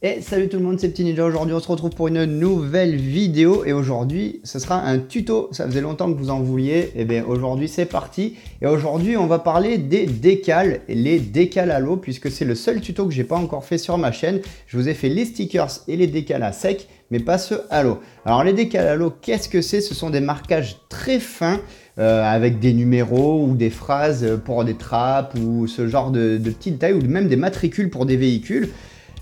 Et salut tout le monde, c'est Petit Ninja. Aujourd'hui on se retrouve pour une nouvelle vidéo et aujourd'hui ce sera un tuto. Ça faisait longtemps que vous en vouliez, et bien aujourd'hui c'est parti. Et aujourd'hui on va parler des décals et les décals à l'eau puisque c'est le seul tuto que j'ai pas encore fait sur ma chaîne. Je vous ai fait les stickers et les décals à sec mais pas ceux à l'eau. Alors les décals à l'eau, qu'est-ce que c'est? Ce sont des marquages très fins avec des numéros ou des phrases pour des trappes ou ce genre de petites tailles ou même des matricules pour des véhicules.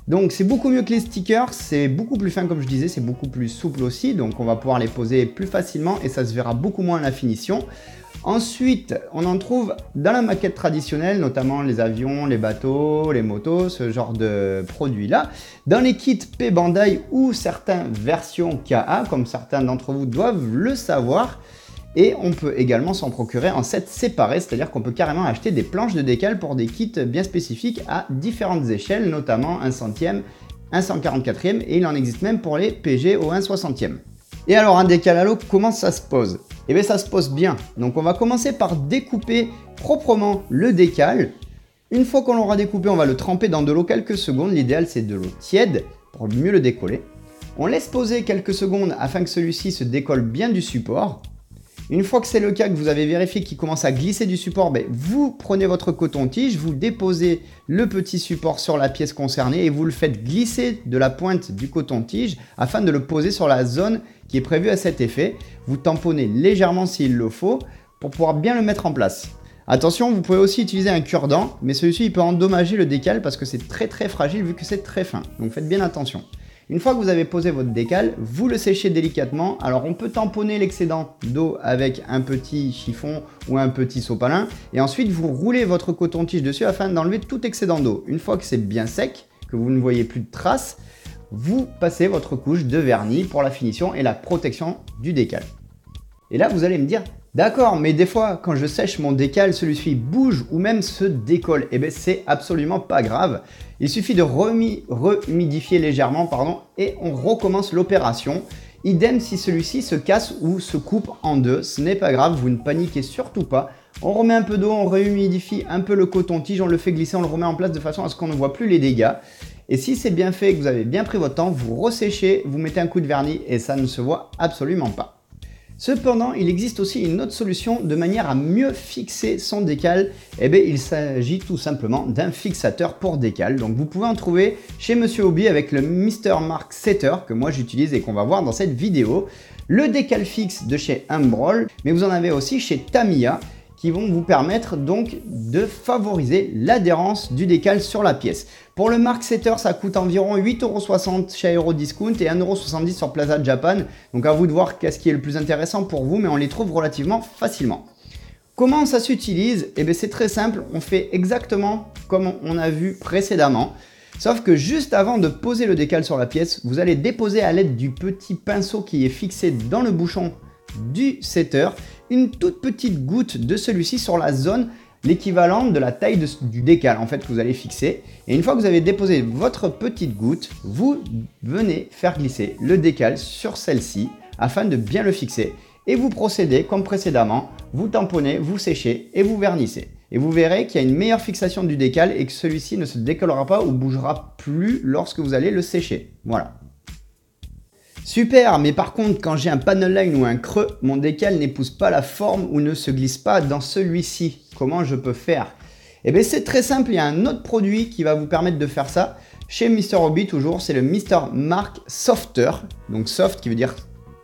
Donc c'est beaucoup mieux que les stickers, c'est beaucoup plus fin comme je disais, c'est beaucoup plus souple aussi, donc on va pouvoir les poser plus facilement et ça se verra beaucoup moins à la finition. Ensuite, on en trouve dans la maquette traditionnelle, notamment les avions, les bateaux, les motos, ce genre de produits-là. Dans les kits P Bandai ou certaines versions KA, comme certains d'entre vous doivent le savoir. Et on peut également s'en procurer en sets séparés, c'est-à-dire qu'on peut carrément acheter des planches de décal pour des kits bien spécifiques à différentes échelles, notamment 1 centième, 1 144e et il en existe même pour les PG au 1 60e. Et alors un décal à l'eau, comment ça se pose? Eh bien ça se pose bien. Donc on va commencer par découper proprement le décal. Une fois qu'on l'aura découpé, on va le tremper dans de l'eau quelques secondes. L'idéal c'est de l'eau tiède pour mieux le décoller. On laisse poser quelques secondes afin que celui-ci se décolle bien du support. Une fois que c'est le cas, que vous avez vérifié qu'il commence à glisser du support, vous prenez votre coton-tige, vous déposez le petit support sur la pièce concernée et vous le faites glisser de la pointe du coton-tige afin de le poser sur la zone qui est prévue à cet effet. Vous tamponnez légèrement s'il le faut pour pouvoir bien le mettre en place. Attention, vous pouvez aussi utiliser un cure-dent, mais celui-ci il peut endommager le décal parce que c'est très fragile vu que c'est très fin. Donc faites bien attention. Une fois que vous avez posé votre décal, vous le séchez délicatement. Alors on peut tamponner l'excédent d'eau avec un petit chiffon ou un petit sopalin et ensuite vous roulez votre coton-tige dessus afin d'enlever tout excédent d'eau. Une fois que c'est bien sec, que vous ne voyez plus de traces, vous passez votre couche de vernis pour la finition et la protection du décal. Et là vous allez me dire, d'accord, mais des fois quand je sèche mon décal, celui-ci bouge ou même se décolle. Eh bien c'est absolument pas grave. Il suffit de rehumidifier légèrement et on recommence l'opération. Idem si celui-ci se casse ou se coupe en deux, ce n'est pas grave, vous ne paniquez surtout pas. On remet un peu d'eau, on réhumidifie un peu le coton-tige, on le fait glisser, on le remet en place de façon à ce qu'on ne voit plus les dégâts. Et si c'est bien fait et que vous avez bien pris votre temps, vous resséchez, vous mettez un coup de vernis et ça ne se voit absolument pas. Cependant, il existe aussi une autre solution de manière à mieux fixer son décal. Eh bien, il s'agit tout simplement d'un fixateur pour décal. Donc, vous pouvez en trouver chez Monsieur Hobby avec le Mr. Mark Setter que moi j'utilise et qu'on va voir dans cette vidéo. Le décal fixe de chez Humbrol, mais vous en avez aussi chez Tamiya qui vont vous permettre donc de favoriser l'adhérence du décal sur la pièce. Pour le Mark Setter, ça coûte environ 8,60 € chez Aerodiscount et 1,70 € sur Plaza Japan. Donc à vous de voir qu'est-ce qui est le plus intéressant pour vous, mais on les trouve relativement facilement. Comment ça s'utilise? Eh bien c'est très simple, on fait exactement comme on a vu précédemment. Sauf que juste avant de poser le décal sur la pièce, vous allez déposer à l'aide du petit pinceau qui est fixé dans le bouchon du setter une toute petite goutte de celui-ci sur la zone, l'équivalent de la taille du décal en fait que vous allez fixer. Et une fois que vous avez déposé votre petite goutte, vous venez faire glisser le décal sur celle-ci afin de bien le fixer. Et vous procédez comme précédemment, vous tamponnez, vous séchez et vous vernissez. Et vous verrez qu'il y a une meilleure fixation du décal et que celui-ci ne se décollera pas ou bougera plus lorsque vous allez le sécher. Voilà. Super, mais par contre, quand j'ai un panel line ou un creux, mon décal n'épouse pas la forme ou ne se glisse pas dans celui-ci. Comment je peux faire? Eh bien, c'est très simple, il y a un autre produit qui va vous permettre de faire ça. Chez Mr. Hobby, toujours, c'est le Mr. Mark Softer. Donc, soft qui veut dire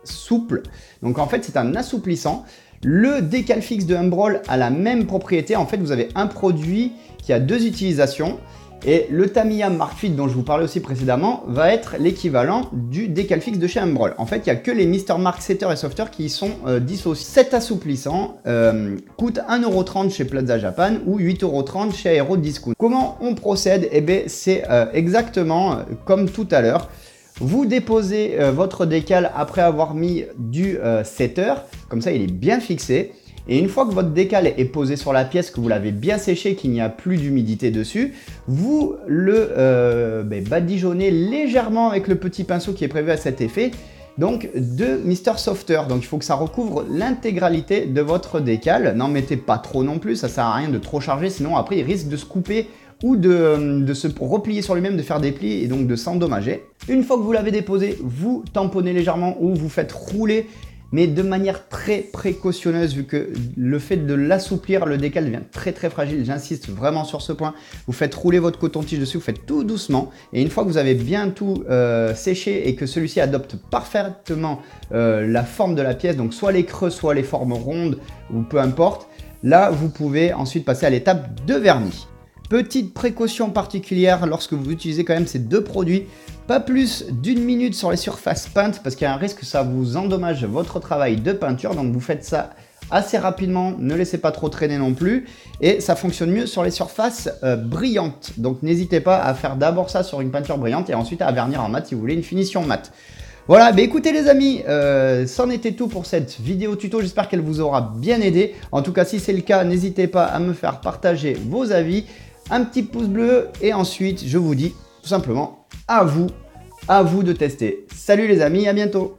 souple. Donc, en fait, c'est un assouplissant. Le décal fixe de Humbrol a la même propriété. En fait, vous avez un produit qui a deux utilisations. Et le Tamiya Mark Fit dont je vous parlais aussi précédemment va être l'équivalent du décal fixe de chez Humbrol. En fait, il n'y a que les Mr. Mark Setter et Softer qui sont dissociés. Cet assouplissant coûte 1,30 € chez Plaza Japan ou 8,30 € chez Aerodiscount. Comment on procède? Eh bien, c'est exactement comme tout à l'heure. Vous déposez votre décal après avoir mis du setter, comme ça il est bien fixé. Et une fois que votre décal est posé sur la pièce, que vous l'avez bien séché, qu'il n'y a plus d'humidité dessus, vous le badigeonnez légèrement avec le petit pinceau qui est prévu à cet effet, donc de Mr. Softer. Donc il faut que ça recouvre l'intégralité de votre décal. N'en mettez pas trop non plus, ça sert à rien de trop charger, sinon après il risque de se couper ou de se replier sur lui-même, de faire des plis et donc de s'endommager. Une fois que vous l'avez déposé, vous tamponnez légèrement ou vous faites rouler, mais de manière très précautionneuse, vu que le fait de l'assouplir, le décal devient très fragile. J'insiste vraiment sur ce point. Vous faites rouler votre coton-tige dessus, vous faites tout doucement. Et une fois que vous avez bien tout séché et que celui-ci adopte parfaitement la forme de la pièce, donc soit les creux, soit les formes rondes, ou peu importe, là, vous pouvez ensuite passer à l'étape de vernis. Petite précaution particulière lorsque vous utilisez quand même ces deux produits, pas plus d'1 minute sur les surfaces peintes parce qu'il y a un risque que ça vous endommage votre travail de peinture. Donc vous faites ça assez rapidement, ne laissez pas trop traîner non plus. Et ça fonctionne mieux sur les surfaces brillantes. Donc n'hésitez pas à faire d'abord ça sur une peinture brillante et ensuite à vernir en mat si vous voulez une finition mat. Voilà, bah écoutez les amis, c'en était tout pour cette vidéo tuto, j'espère qu'elle vous aura bien aidé. En tout cas, si c'est le cas, n'hésitez pas à me faire partager vos avis, un petit pouce bleu et ensuite, je vous dis tout simplement à vous de tester. Salut les amis, à bientôt.